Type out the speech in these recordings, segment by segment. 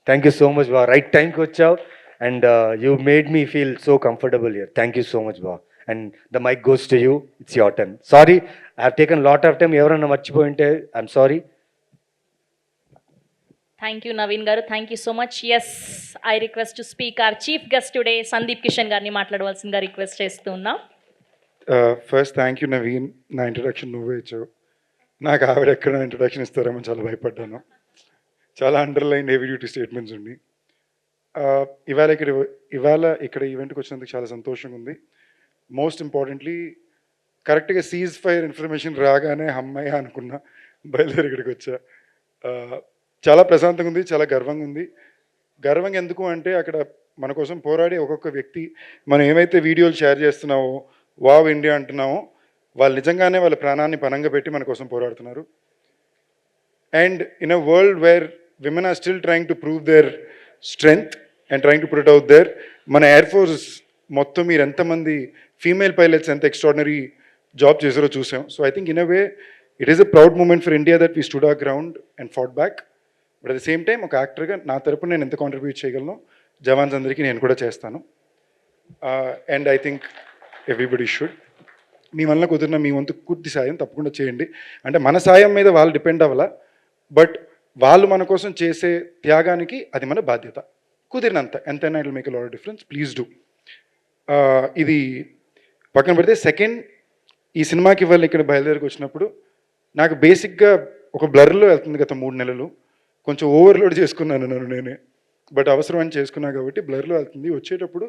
Thank you so much బా, right టైంకి వచ్చావు and you made me feel so comfortable here. Thank you so much బా. And the mike goes to you, it's your turn. Sorry, I have taken lot of time. ఎవరన్నా మర్చిపోయి ఉంటే I'm sorry. Thank you Naveen garu, thank you so much. Yes, I request to speak our chief guest today Sandeep Kishan గారిని మాట్లాడవలసిందిగా request చేస్తూ ఉన్నాం. First thank you Naveen, నా introduction నువ్వే ఇచ్చావు. నాకు ఆవిడ ఎక్కడ ఇంట్రొడక్షన్ ఇస్తారేమో చాలా భయపడ్డాను. చాలా అండర్లైన్ హెవీ డ్యూటీ స్టేట్మెంట్స్ ఉన్నాయి. ఇవాళ ఇక్కడ ఈవెంట్కి వచ్చినందుకు చాలా సంతోషంగా ఉంది. మోస్ట్ ఇంపార్టెంట్లీ కరెక్ట్గా సీజ్ ఫైర్ ఇన్ఫర్మేషన్ రాగానే అమ్మాయి అనుకున్నా, బయలుదేరి ఇక్కడికి వచ్చా. చాలా ప్రశాంతంగా ఉంది, చాలా గర్వంగా ఉంది. గర్వంగా ఎందుకు అంటే అక్కడ మన కోసం పోరాడే ఒక్కొక్క వ్యక్తి, మనం ఏమైతే వీడియోలు షేర్ చేస్తున్నామో, వావ్ ఇండియా అంటున్నామో, వాళ్ళు నిజంగానే వాళ్ళ ప్రాణాన్ని పణంగా పెట్టి మన కోసం పోరాడుతున్నారు. And in a world where women are still trying to prove their strength and trying to put it out there, మన ఎయిర్ ఫోర్స్ మొత్తం మీరు ఎంతమంది ఫీమేల్ పైలట్స్ ఎంత ఎక్స్ట్రాడినరీ జాబ్ చేసారో చూసాం. So I think in a way it is a proud moment for India that we stood our ground and fought back. But at the same time ఒక యాక్టర్గా నా తరపున నేను ఎంత కాంట్రిబ్యూట్ చేయగలను జవాన్స్ అందరికీ నేను కూడా చేస్తాను. And I think everybody should. మీ వల్ల కుదిరిన మీ వంతు పూర్తి సాయం తప్పకుండా చేయండి. అంటే మన సాయం మీద వాళ్ళు డిపెండ్ అవ్వాల, బట్ వాళ్ళు మన కోసం చేసే త్యాగానికి అది మన బాధ్యత. కుదిరినంత ఎంతైనా it will make a lot of difference. Please do. ఇది పక్కన పెడితే సెకండ్, ఈ సినిమాకి వాళ్ళు ఇక్కడ బయలుదేరికి వచ్చినప్పుడు నాకు బేసిక్గా ఒక బ్లర్లో వెళ్తుంది గత 3 నెలలు. కొంచెం ఓవర్లోడ్ చేసుకున్నాను నన్ను నేనే, బట్ అవసరం అని చేసుకున్నా కాబట్టి బ్లర్లో వెళ్తుంది. వచ్చేటప్పుడు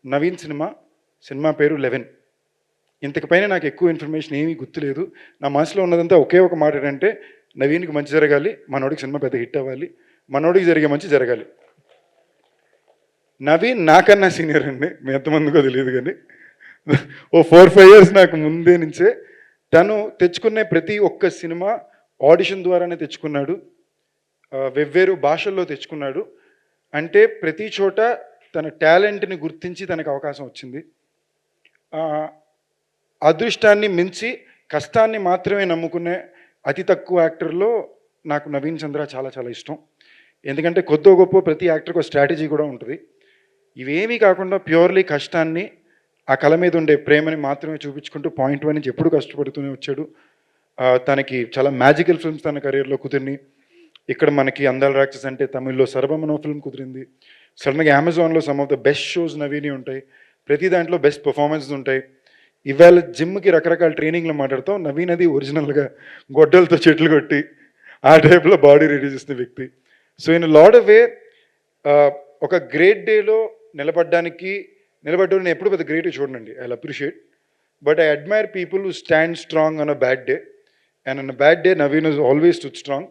నవీన్ సినిమా పేరు 11. ఇంతకు పైన నాకు ఎక్కువ ఇన్ఫర్మేషన్ ఏమీ గుర్తులేదు. నా మనసులో ఉన్నదంతా ఒకే ఒక మాట ఏంటంటే, నవీన్కి మంచి జరగాలి, మనోడికి సినిమా పెద్ద హిట్ అవ్వాలి, మనోడికి జరిగే మంచి జరగాలి. నవీన్ నాకన్నా సీనియర్ అండి, మీ ఎంతమందికో తెలియదు కానీ ఓ 4-5 ఇయర్స్ నాకు ముందే నుంచే. తను తెచ్చుకునే ప్రతి ఒక్క సినిమా ఆడిషన్ ద్వారానే తెచ్చుకున్నాడు, వెవ్వేరు భాషల్లో తెచ్చుకున్నాడు. అంటే ప్రతి చోట తన టాలెంట్ని గుర్తించి తనకు అవకాశం వచ్చింది. అదృష్టాన్ని మించి కష్టాన్ని మాత్రమే నమ్ముకునే అతి తక్కువ యాక్టర్లో నాకు నవీన్ చంద్ర చాలా చాలా ఇష్టం. ఎందుకంటే కొద్దో గొప్ప ప్రతి యాక్టర్కి ఒక స్ట్రాటజీ కూడా ఉంటుంది. ఇవేమీ కాకుండా ప్యూర్లీ కష్టాన్ని, ఆ కళ మీద ఉండే ప్రేమని మాత్రమే చూపించుకుంటూ పాయింట్ 1 నుంచి ఎప్పుడు కష్టపడుతూనే వచ్చాడు. తనకి చాలా మ్యాజికల్ ఫిల్మ్స్ తన కెరీర్లో కుదిరినాయి. ఇక్కడ మనకి అందాల రాక్షస్ అంటే తమిళ్లో సర్వమనో ఫిల్మ్ కుదిరింది. సడన్గా అమెజాన్లో some of the best shows నవీని ఉంటాయి. ప్రతి దాంట్లో బెస్ట్ పర్ఫార్మెన్సెస్ ఉంటాయి. ఇవాళ జిమ్కి రకరకాల ట్రైనింగ్లో మాట్లాడతాం, నవీన్ అది ఒరిజినల్గా గొడ్డలతో చెట్లు కొట్టి ఆ టైప్లో బాడీ రెడీ చేసిన వ్యక్తి. So in lot of way ఒక గ్రేట్ డేలో నిలబడ్డాడు. నేను ఎప్పుడు పెద్ద గ్రేట్ చూడనండి, I appreciate, but I admire people who stand strong on a bad day. And on a bad day Naveen is always stood strong.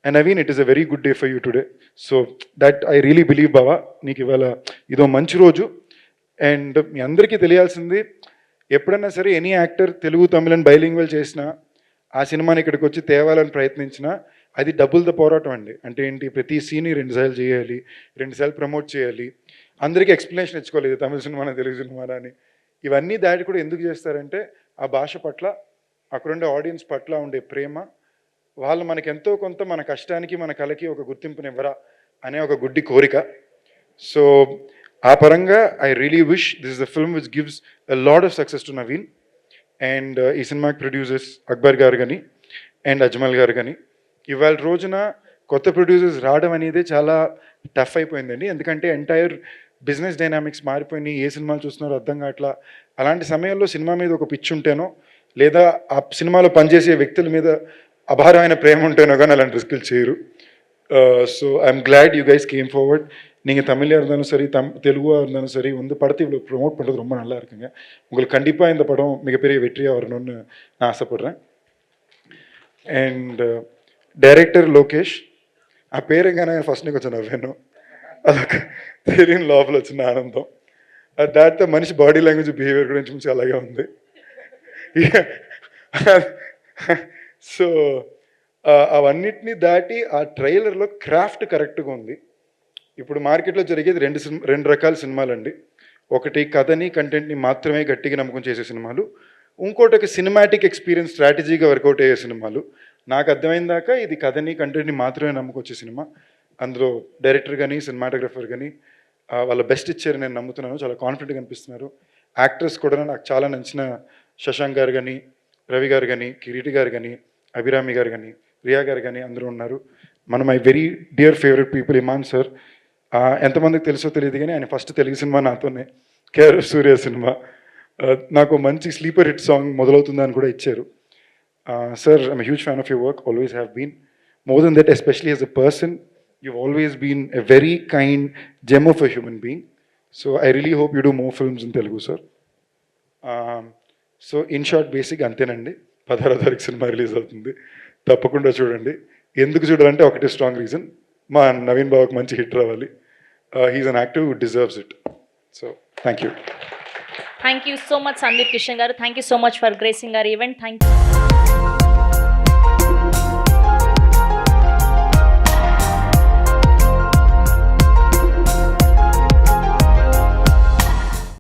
And Naveen, it is a very good day for you today. So that I really believe బావా, నీకు ఇవాళ ఇదో మంచి రోజు. And మీ అందరికీ తెలియాల్సింది, ఎప్పుడైనా సరే any actor Telugu తమిళని bilingual చేసినా, ఆ సినిమాని ఇక్కడికి వచ్చి తేవాలని ప్రయత్నించినా, అది డబుల్తో పోరాటం అండి. అంటే ఏంటి, ప్రతి సీన్ని 2 సార్లు చేయాలి, 2 సార్లు ప్రమోట్ చేయాలి, అందరికీ ఎక్స్ప్లెనేషన్ ఇచ్చుకోవాలి, ఇది తమిళ సినిమానా తెలుగు సినిమానా అని. ఇవన్నీ దాటి కూడా ఎందుకు చేస్తారంటే, ఆ భాష పట్ల, అక్కడుండే ఆడియన్స్ పట్ల ఉండే ప్రేమ, వాళ్ళు మనకి ఎంతో కొంత మన కష్టానికి మన కళకి ఒక గుర్తింపునివ్వరా అనే ఒక గుడ్డి కోరిక. సో ఆ పరంగా I really wish this is the film which gives a lot of success to Naveen. And ఈ సినిమాకి ప్రొడ్యూసర్స్ అక్బర్ గారు కానీ అండ్ అజ్మల్ గారు కానీ, ఇవాళ రోజున కొత్త ప్రొడ్యూసర్స్ రావడం అనేది చాలా టఫ్ అయిపోయిందండి. ఎందుకంటే ఎంటైర్ బిజినెస్ డైనామిక్స్ మారిపోయినాయి, ఏ సినిమాలు చూస్తున్నారో అర్థం కావట్లా. అలాంటి సమయంలో సినిమా మీద ఒక పిచ్చి ఉంటేనో, లేదా ఆ సినిమాలో పనిచేసే వ్యక్తుల మీద అపారమైన ప్రేమ ఉంటేనో కానీ అలాంటి రిస్కులు చేయరు. So I'm glad you guys came forward. நீங்கள் தமிழாக இருந்தாலும் சரி, தெலுங்காக இருந்தாலும் சரி, படத்தை இவ்வளோ ப்ரொமோட் பண்ணுறது ரொம்ப நல்லா இருக்குங்க. உங்களுக்கு கண்டிப்பாக இந்த படம் மிகப்பெரிய வெற்றியாக வரணும்னு நான் ஆசைப்பட்றேன். అండ్ డైరెక్టర్ లోకేష్, ఆ పేరుగానే ఫస్ట్ కొంచెం నవ్వాను, అదొక తెలియని లోపల వచ్చిన ఆనందం. దాటితో మనిషి బాడీ లాంగ్వేజ్, బిహేవియర్ గురించి మంచి అలాగే ఉంది. సో అవన్నిటినీ దాటి ఆ ట్రైలర్లో క్రాఫ్ట్ కరెక్ట్గా ఉంది. ఇప్పుడు మార్కెట్లో జరిగేది రెండు రకాల సినిమాలండి. ఒకటి కథని కంటెంట్ని మాత్రమే గట్టిగా నమ్మకం చేసే సినిమాలు, ఇంకోటి ఒక సినిమాటిక్ ఎక్స్పీరియన్స్ స్ట్రాటజీగా వర్కౌట్ అయ్యే సినిమాలు. నాకు అర్థమైన దాకా ఇది కథని కంటెంట్ని మాత్రమే నమ్మకం వచ్చే సినిమా. అందులో డైరెక్టర్ కానీ సినిమాటోగ్రఫర్ కానీ వాళ్ళ బెస్ట్ ఇచ్చారు నేను నమ్ముతున్నాను. చాలా కాన్ఫిడెంట్గా అనిపిస్తున్నారు. యాక్టర్స్ కూడా నాకు చాలా నచ్చిన శశాంక్ గారు కానీ, రవి గారు కానీ, కిరీటి గారు కానీ, అభిరామి గారు కానీ, రియా గారు కానీ అందరూ ఉన్నారు. My very dear favourite people ఇమాన్ సార్. ఎంతమందికి తెలుసో తెలియదు కానీ ఆయన ఫస్ట్ తెలుగు సినిమా నాతోనే, కేఆర్ఎఫ్ సూర్య సినిమా. నాకు మంచి స్లీపర్ హిట్ సాంగ్ మొదలవుతుందని కూడా ఇచ్చారు. Sir, I'm huge fan of your work, always have been. More than that, especially as a person, you've always been a very kind gem of a human being. So I really hope you do more films in Telugu, sir. So in short, basic అంతేనండి. 16వ తారీఖు cinema release అవుతుంది, తప్పకుండా చూడండి. ఎందుకు చూడాలంటే ఒకటే strong reason, మా నవీన్ బాబుకి మంచి హిట్ రావాలి. He's an actor who deserves it. So thank you. Thank you so much Sandeep Kishan garu. Thank you so much for gracing our event. Thank you.